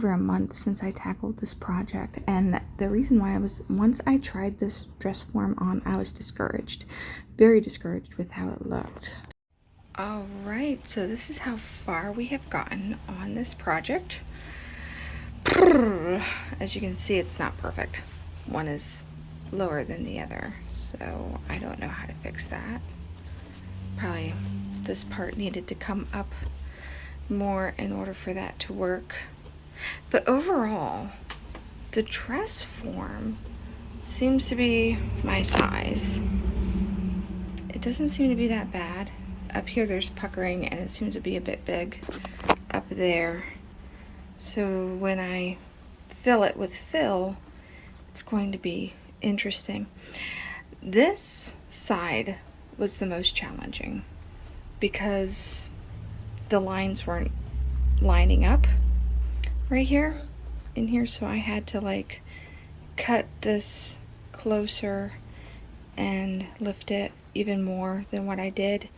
over a month since I tackled this project, and the reason why once I tried this dress form on, I was discouraged, very discouraged with how it looked. Alright, so this is how far we have gotten on this project. As you can see, it's not perfect. One is lower than the other, so I don't know how to fix that. Probably this part needed to come up more in order for that to work. But overall, the dress form seems to be my size. It doesn't seem to be that bad. Up here there's puckering and it seems to be a bit big up there. So when I fill it with fill, it's going to be interesting. This side was the most challenging because the lines weren't lining up right here in here, so I had to like cut this closer and lift it even more than what I did.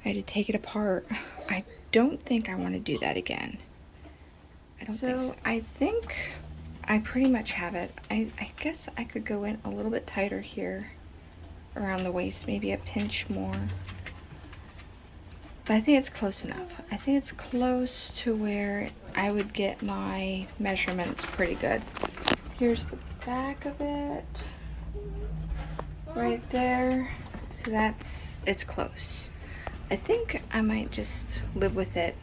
I had to take it apart. I don't think I want to do that again. I don't think so. I think I pretty much have it. I guess I could go in a little bit tighter here around the waist, maybe a pinch more. But I think it's close enough. I think it's close to where I would get my measurements pretty good. Here's the back of it, right there. So it's close. I think I might just live with it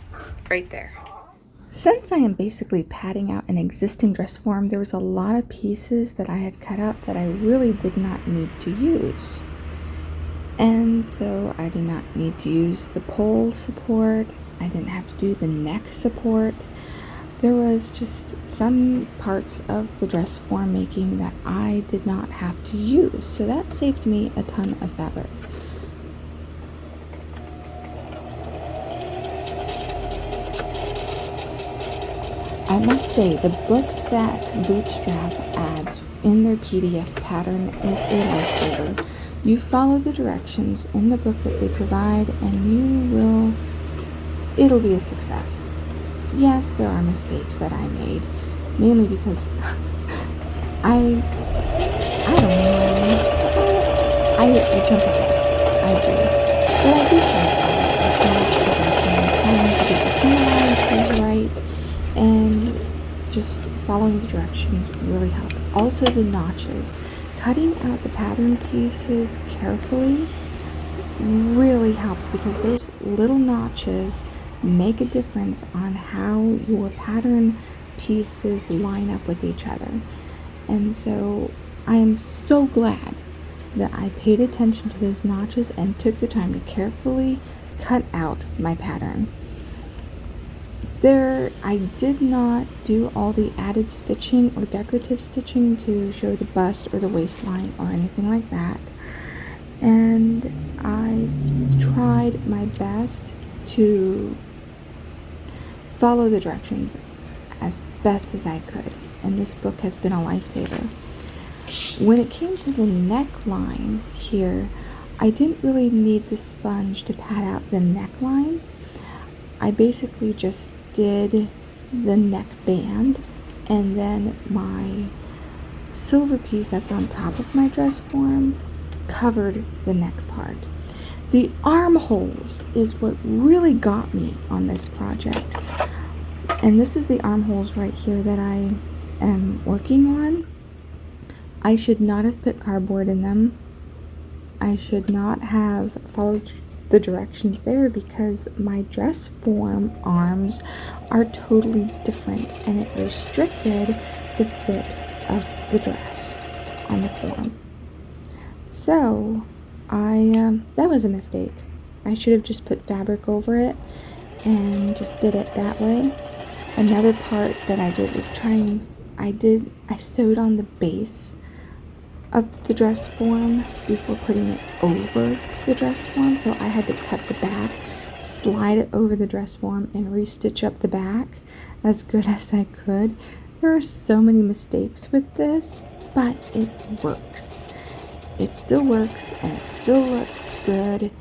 right there. Since I am basically padding out an existing dress form, there was a lot of pieces that I had cut out that I really did not need to use. And so I did not need to use the pole support. I didn't have to do the neck support. There was just some parts of the dress form making that I did not have to use. So that saved me a ton of fabric. I must say, the book that Bootstrap adds in their PDF pattern is a lifesaver. You follow the directions in the book that they provide and it'll be a success. Yes, there are mistakes that I made, mainly because I don't know, I jump ahead, I do. But I do try to follow as much as I can, trying to get the seam allowances right, and just following the directions really help. Also the notches. Cutting out the pattern pieces carefully really helps because those little notches make a difference on how your pattern pieces line up with each other. And so I am so glad that I paid attention to those notches and took the time to carefully cut out my pattern. I did not do all the added stitching or decorative stitching to show the bust or the waistline or anything like that. And I tried my best to follow the directions as best as I could. And this book has been a lifesaver. When it came to the neckline here, I didn't really need the sponge to pad out the neckline. I basically just did the neck band, and then my silver piece that's on top of my dress form covered the neck part. The armholes is what really got me on this project, and this is the armholes right here that I am working on. I should not have put cardboard in them. I should not have followed the directions there because my dress form arms are totally different and it restricted the fit of the dress on the form. So that was a mistake. I should have just put fabric over it and just did it that way. Another part that I did was I sewed on the base of the dress form before putting it over the dress form, so I had to cut the back, slide it over the dress form, and restitch up the back as good as I could. There are so many mistakes with this, but it works. It still works, and it still looks good,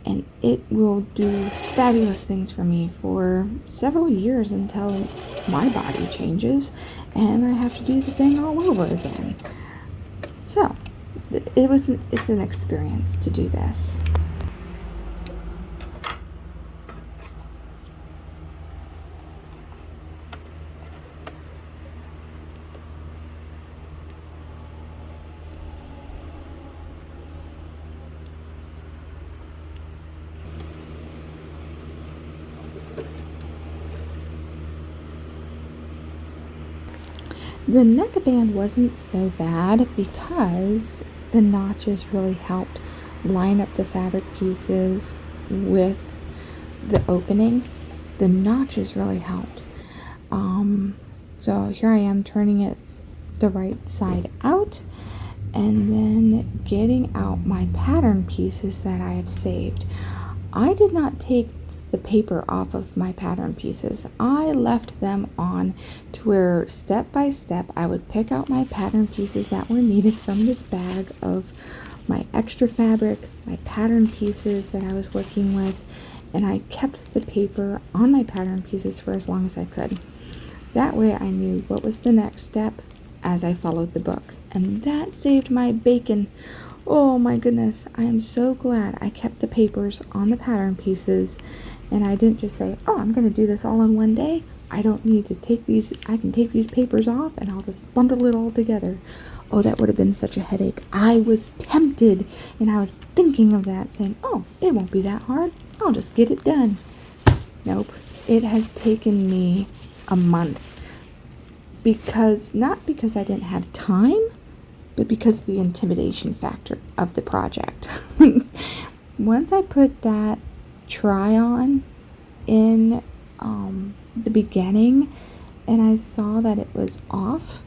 and it will do fabulous things for me for several years until my body changes and I have to do the thing all over again. So it's an experience to do this. The neckband wasn't so bad because the notches really helped line up the fabric pieces with the opening. The notches really helped. So here I am turning it the right side out and then getting out my pattern pieces that I have saved. I did not take the paper off of my pattern pieces. I left them on to where step by step I would pick out my pattern pieces that were needed from this bag of my extra fabric, my pattern pieces that I was working with, and I kept the paper on my pattern pieces for as long as I could. That way I knew what was the next step as I followed the book, and that saved my bacon. Oh my goodness, I am so glad I kept the papers on the pattern pieces and I didn't just say, oh, I'm going to do this all in one day. I don't need to take these, I can take these papers off and I'll just bundle it all together. Oh, that would have been such a headache. I was tempted and I was thinking of that, saying, oh, it won't be that hard. I'll just get it done. Nope. It has taken me a month not because I didn't have time, but because of the intimidation factor of the project. Once I put that try on in the beginning and I saw that it was off,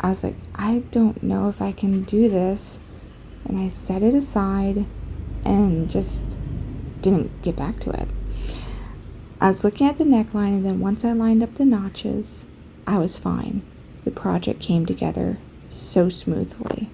I was like, I don't know if I can do this, and I set it aside and just didn't get back to it. I was looking at the neckline, and then once I lined up the notches, I was fine. The project came together so smoothly.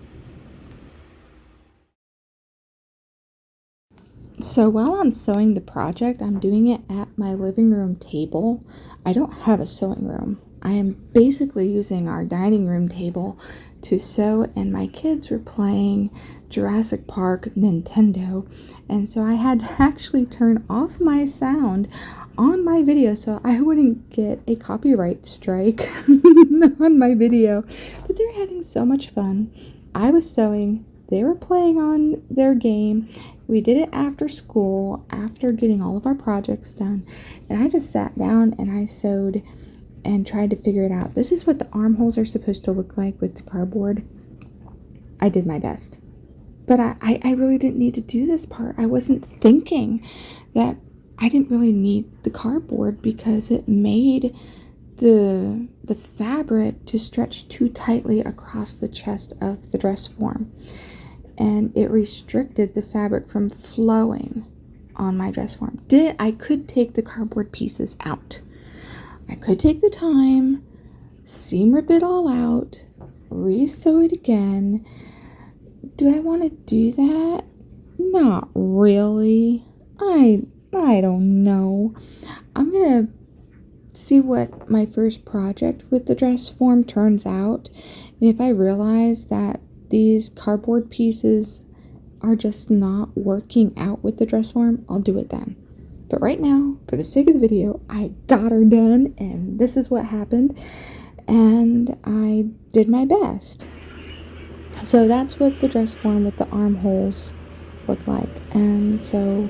So while I'm sewing the project, I'm doing it at my living room table. I don't have a sewing room. I am basically using our dining room table to sew, and my kids were playing Jurassic Park Nintendo, and so I had to actually turn off my sound on my video so I wouldn't get a copyright strike on my video. But they're having so much fun. I was sewing, they were playing on their game. We did it after school, after getting all of our projects done, and I just sat down and I sewed and tried to figure it out. This is what the armholes are supposed to look like with the cardboard. I did my best, but I really didn't need to do this part. I wasn't thinking that I didn't really need the cardboard because it made the fabric to stretch too tightly across the chest of the dress form, and it restricted the fabric from flowing on my dress form. I could take the cardboard pieces out. I could take the time, seam rip it all out, re-sew it again. Do I want to do that? Not really. I don't know. I'm gonna see what my first project with the dress form turns out, and if I realize that these cardboard pieces are just not working out with the dress form, I'll do it then. But right now, for the sake of the video, I got her done, and this is what happened, and I did my best. So that's what the dress form with the armholes look like, and so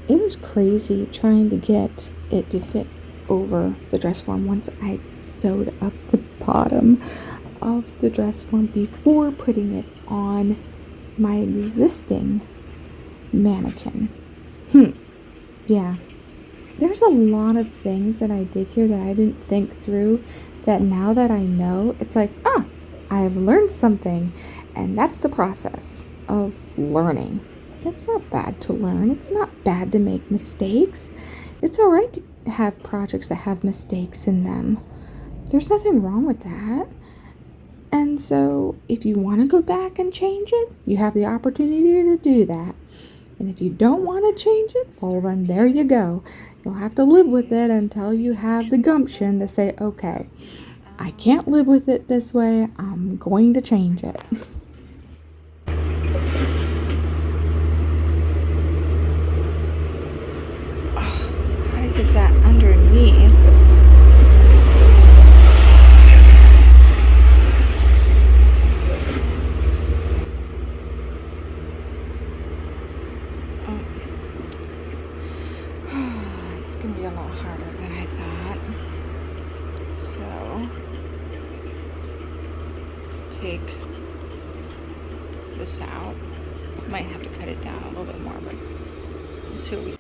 it was crazy trying to get it to fit over the dress form once I sewed up the bottom of the dress form before putting it on my existing mannequin. Yeah, there's a lot of things that I did here that I didn't think through, that now that I know, it's like, I have learned something, and that's the process of learning. It's not bad to learn. It's not bad to make mistakes. It's all right to have projects that have mistakes in them. There's nothing wrong with that. And so if you want to go back and change it, you have the opportunity to do that. And if you don't want to change it, well then there you go. You'll have to live with it until you have the gumption to say, okay, I can't live with it this way, I'm going to change it. How to get that underneath? It's gonna be a lot harder than I thought. So take this out. Might have to cut it down a little bit more, but let's see what we.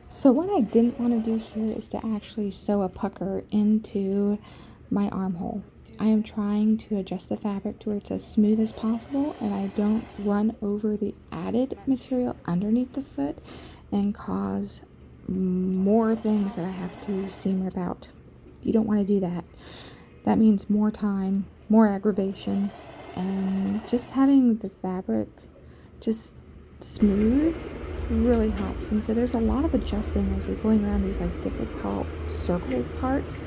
So what I didn't want to do here is to actually sew a pucker into my armhole. I am trying to adjust the fabric to where it's as smooth as possible and I don't run over the added material underneath the foot and cause more things that I have to seam rip out. You don't want to do that. That means more time, more aggravation, and just having the fabric just smooth really helps. And so there's a lot of adjusting as you're going around these like difficult circle parts.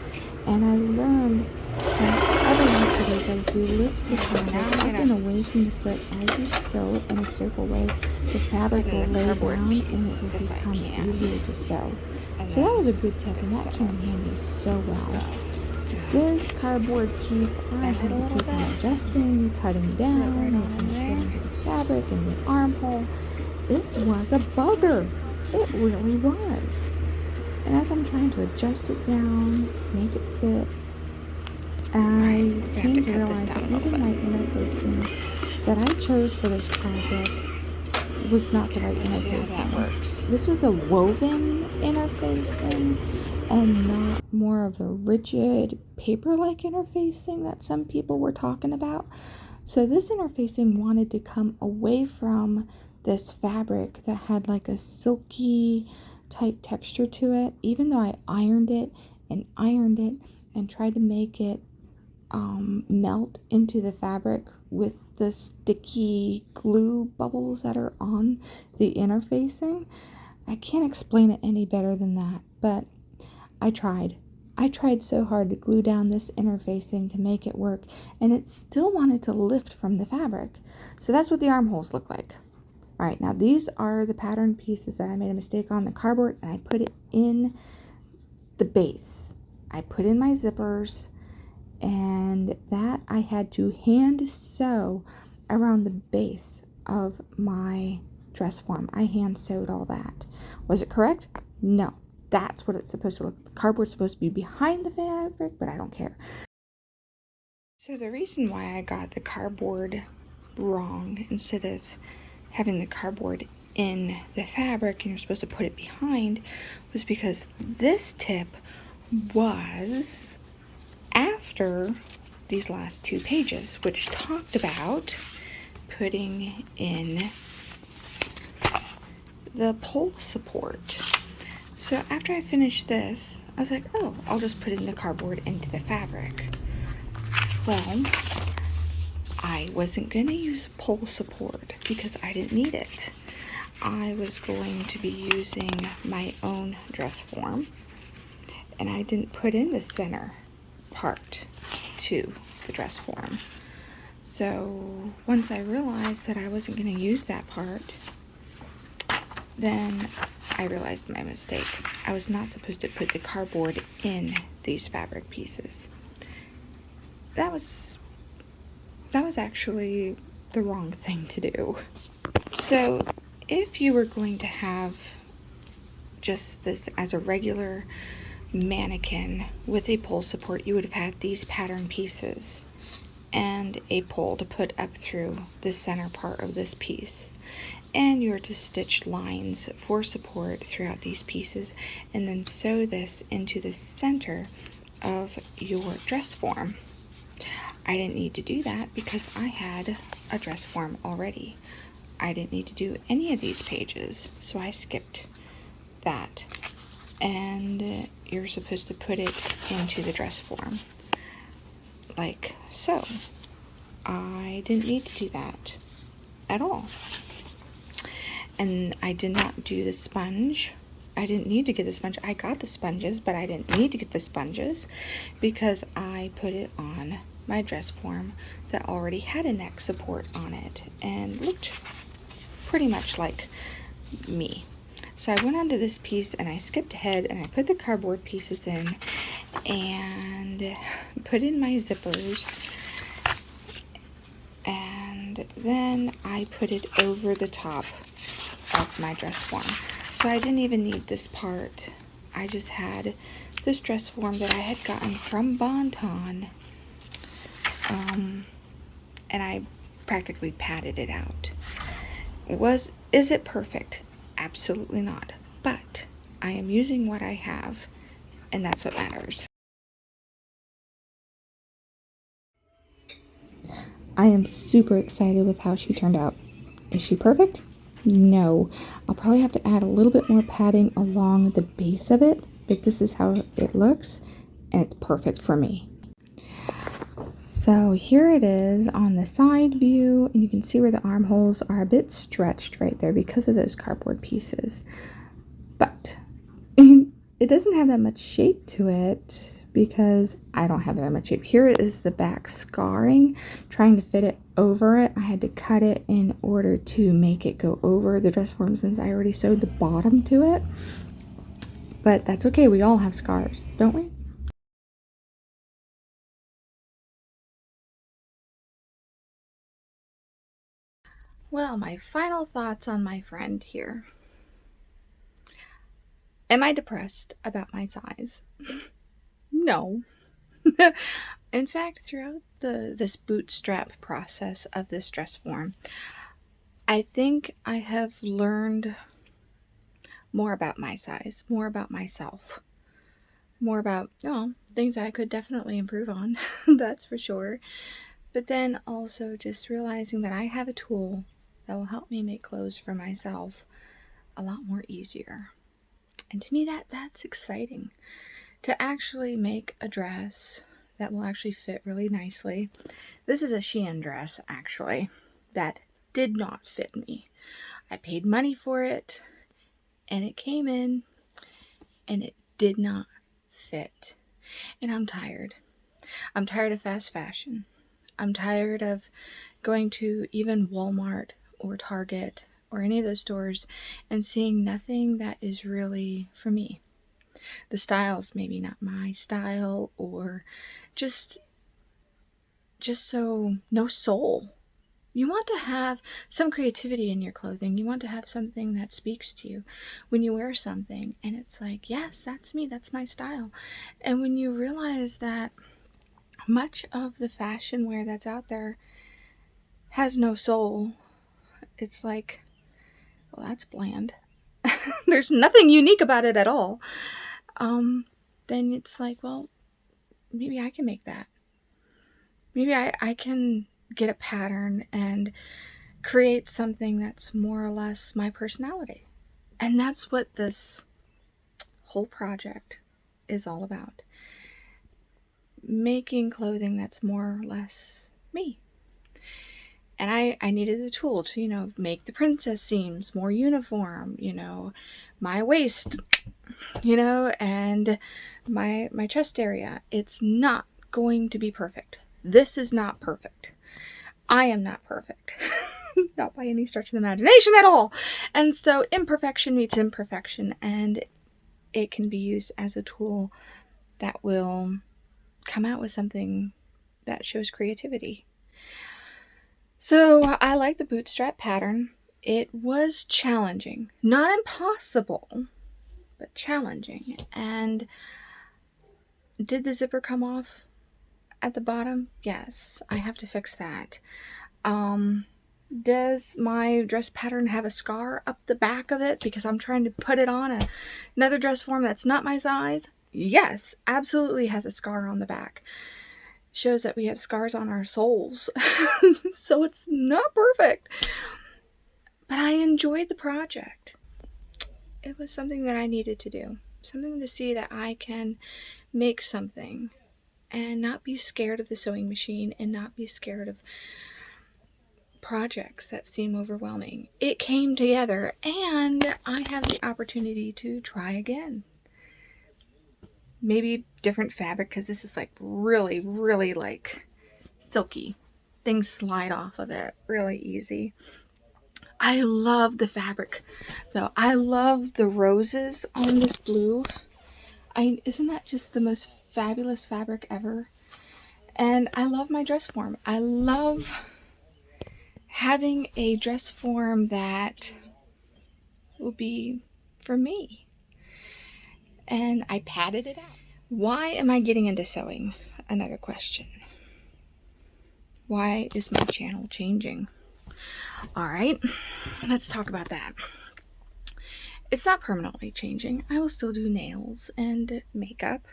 And I learned from other YouTubers that if you lift the fabric up and away from the foot as you sew in a circle way, the fabric will lay down and it will become easier to sew. So that was a good tip, and that came in handy so well. This cardboard piece, I had to keep on adjusting, cutting down, making it fit into the fabric and the armhole. It was a bugger. It really was. And as I'm trying to adjust it down, make it fit, I came to realize that even my interfacing that I chose for this project was not the right interfacing. This was a woven interfacing and not more of a rigid paper-like interfacing that some people were talking about. So this interfacing wanted to come away from this fabric that had like a silky type texture to it, even though I ironed it and tried to make it melt into the fabric with the sticky glue bubbles that are on the interfacing. I can't explain it any better than that, but I tried so hard to glue down this interfacing to make it work, and it still wanted to lift from the fabric. So that's what the armholes look like. All right, now these are the pattern pieces that I made a mistake on the cardboard, and I put it in the base. I put in my zippers, and that I had to hand sew around the base of my dress form. I hand sewed all that. Was it correct? No. That's what it's supposed to look. The cardboard's supposed to be behind the fabric, but I don't care. So the reason why I got the cardboard wrong, instead of having the cardboard in the fabric and you're supposed to put it behind, was because this tip was after these last two pages, which talked about putting in the pole support. So after I finished this, I was like, oh, I'll just put in the cardboard into the fabric. Well, I wasn't going to use pole support because I didn't need it. I was going to be using my own dress form, and I didn't put in the center part to the dress form. So once I realized that I wasn't going to use that part, then I realized my mistake. I was not supposed to put the cardboard in these fabric pieces. That was actually the wrong thing to do. So if you were going to have just this as a regular mannequin with a pole support, you would have had these pattern pieces and a pole to put up through the center part of this piece. And you're to stitch lines for support throughout these pieces and then sew this into the center of your dress form. I didn't need to do that because I had a dress form already. I didn't need to do any of these pages, so I skipped that. And you're supposed to put it into the dress form like so. I didn't need to do that at all. And I did not do the sponge. I didn't need to get the sponge. I got the sponges, but I didn't need to get the sponges because I put it on my dress form that already had a neck support on it and looked pretty much like me. So I went onto this piece and I skipped ahead and I put the cardboard pieces in and put in my zippers, and then I put it over the top of my dress form. So I didn't even need this part. I just had this dress form that I had gotten from Bonton, and I practically padded it out. Is it perfect? Absolutely not. But I am using what I have, and that's what matters. I am super excited with how she turned out. Is she perfect? No. I'll probably have to add a little bit more padding along the base of it, but this is how it looks, and it's perfect for me. So here it is on the side view, and you can see where the armholes are a bit stretched right there because of those cardboard pieces. But it doesn't have that much shape to it because I don't have that much shape. Here is the back scarring. Trying to fit it over it, I had to cut it in order to make it go over the dress form since I already sewed the bottom to it. But that's okay, we all have scars, don't we? Well, my final thoughts on my friend here. Am I depressed about my size? No. In fact, throughout this bootstrap process of this dress form, I think I have learned more about my size, more about myself, more about, things I could definitely improve on, that's for sure. But then also just realizing that I have a tool that will help me make clothes for myself a lot more easier. And to me, that's exciting. To actually make a dress that will actually fit really nicely. This is a Shein dress, actually, that did not fit me. I paid money for it, and it came in, and it did not fit. And I'm tired. I'm tired of fast fashion. I'm tired of going to even Walmart or Target or any of those stores and seeing nothing that is really for me. The style's maybe not my style, or just so no soul. You want to have some creativity in your clothing. You want to have something that speaks to you when you wear something, and it's like, yes, that's me, that's my style. And when you realize that much of the fashion wear that's out there has no soul, it's like, well, that's bland. There's nothing unique about it at all. Then it's like, well, maybe I can make that. Maybe I can get a pattern and create something that's more or less my personality. And that's what this whole project is all about. Making clothing that's more or less me. And I needed a tool to, make the princess seams more uniform, my waist, and my chest area. It's not going to be perfect. This is not perfect. I am not perfect. Not by any stretch of the imagination at all. And so imperfection meets imperfection, and it can be used as a tool that will come out with something that shows creativity. So I like the bootstrap pattern. It was challenging. Not impossible, but challenging. And did the zipper come off at the bottom? Yes, I have to fix that. Does my dress pattern have a scar up the back of it because I'm trying to put it on another dress form that's not my size? Yes, absolutely has a scar on the back. Shows that we have scars on our souls. So it's not perfect. But I enjoyed the project. It was something that I needed to do. Something to see that I can make something and not be scared of the sewing machine and not be scared of projects that seem overwhelming. It came together and I have the opportunity to try again. Maybe different fabric, because this is like really, really like silky. Things slide off of it really easy. I love the fabric though. I love the roses on this blue. Isn't that just the most fabulous fabric ever? And I love my dress form. I love having a dress form that will be for me. And I padded it out. Why am I getting into sewing? Another question. Why is my channel changing? All right, let's talk about that. It's not permanently changing. I will still do nails and makeup,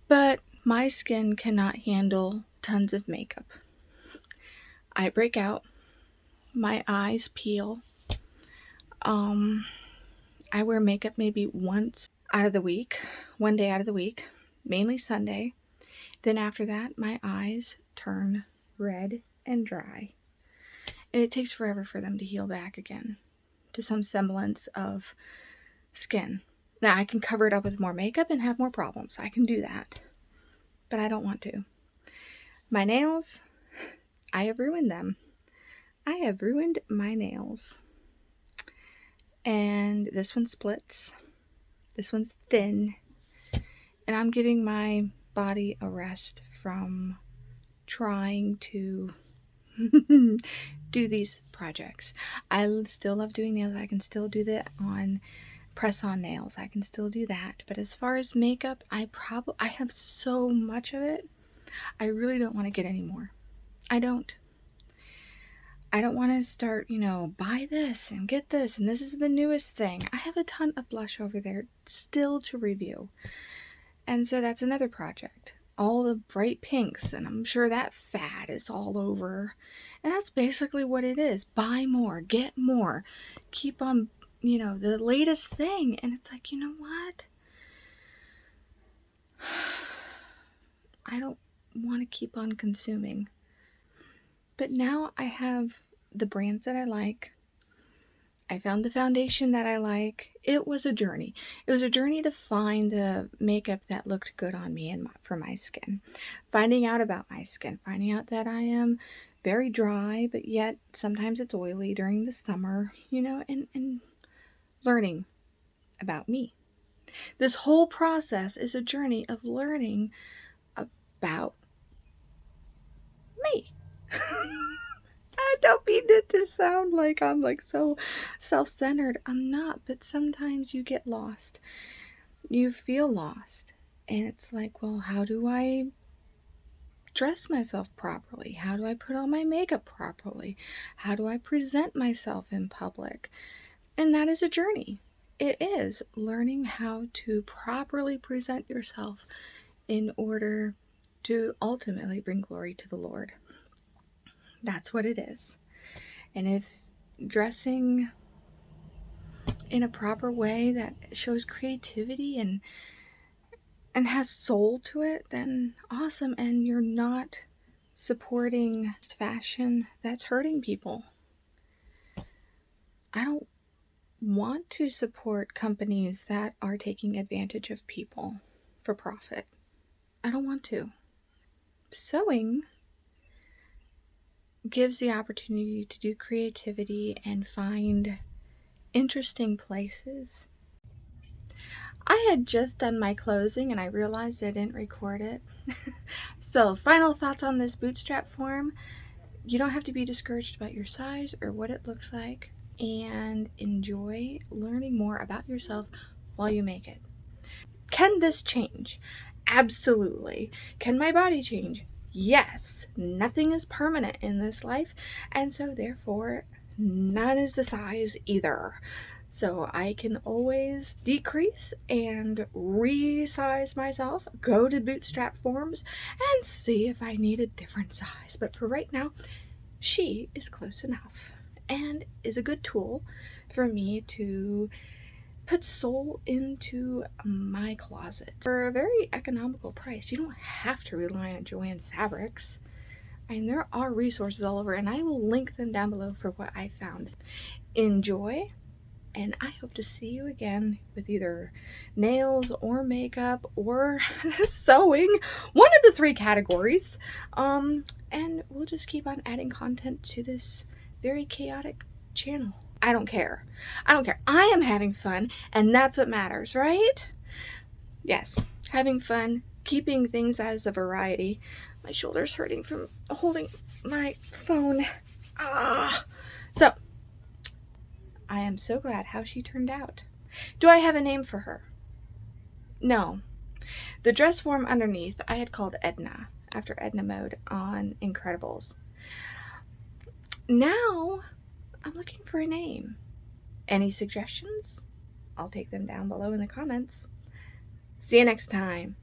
but my skin cannot handle tons of makeup. I break out, my eyes peel. I wear makeup maybe once out of the week, one day out of the week, mainly Sunday. Then after that, my eyes turn red and dry. And it takes forever for them to heal back again to some semblance of skin. Now, I can cover it up with more makeup and have more problems. I can do that. But I don't want to. My nails, I have ruined them. I have ruined my nails. And this one splits. This one's thin. And I'm giving my body a rest from trying to do these projects. I still love doing nails. I can still do that on press-on nails. I can still do that. But as far as makeup, I have so much of it. I really don't want to get any more. I don't want to start, buy this and get this and this is the newest thing. I have a ton of blush over there still to review. And so that's another project. All the bright pinks, and I'm sure that fad is all over. And that's basically what it is. Buy more, get more, keep on, the latest thing. And it's like, you know what? I don't want to keep on consuming. But now I have the brands that I like. I found the foundation that I like. It was a journey. It was a journey to find the makeup that looked good on me and for my skin. Finding out about my skin. Finding out that I am very dry, but yet sometimes it's oily during the summer, and learning about me. This whole process is a journey of learning about me. I don't mean it to sound like I'm like so self-centered. I'm not, but sometimes you get lost. You feel lost. And it's like, well, how do I dress myself properly? How do I put on my makeup properly? How do I present myself in public? And that is a journey. It is learning how to properly present yourself in order to ultimately bring glory to the Lord. That's what it is. And if dressing in a proper way that shows creativity and has soul to it, then awesome. And you're not supporting fashion that's hurting people. I don't want to support companies that are taking advantage of people for profit. I don't want to. Sewing gives the opportunity to do creativity and find interesting places. I had just done my closing and I realized I didn't record it. So, final thoughts on this bootstrap form. You don't have to be discouraged about your size or what it looks like, and enjoy learning more about yourself while you make it. Can this change? Absolutely. Can my body change? Yes. Nothing is permanent in this life, and so therefore none is the size either. So I can always decrease and resize myself, go to Bootstrap forms and see if I need a different size. But for right now, she is close enough and is a good tool for me to put soul into my closet for a very economical price. You don't have to rely on Joann Fabrics. And there are resources all over, and I will link them down below for what I found. Enjoy, and I hope to see you again with either nails or makeup or sewing, one of the 3 categories. And we'll just keep on adding content to this very chaotic channel. I don't care. I don't care. I am having fun, and that's what matters, right? Yes, having fun, keeping things as a variety. My shoulder's hurting from holding my phone. So, I am so glad how she turned out. Do I have a name for her? No. The dress form underneath I had called Edna, after Edna Mode on Incredibles. Now, I'm looking for a name. Any suggestions? I'll take them down below in the comments. See you next time.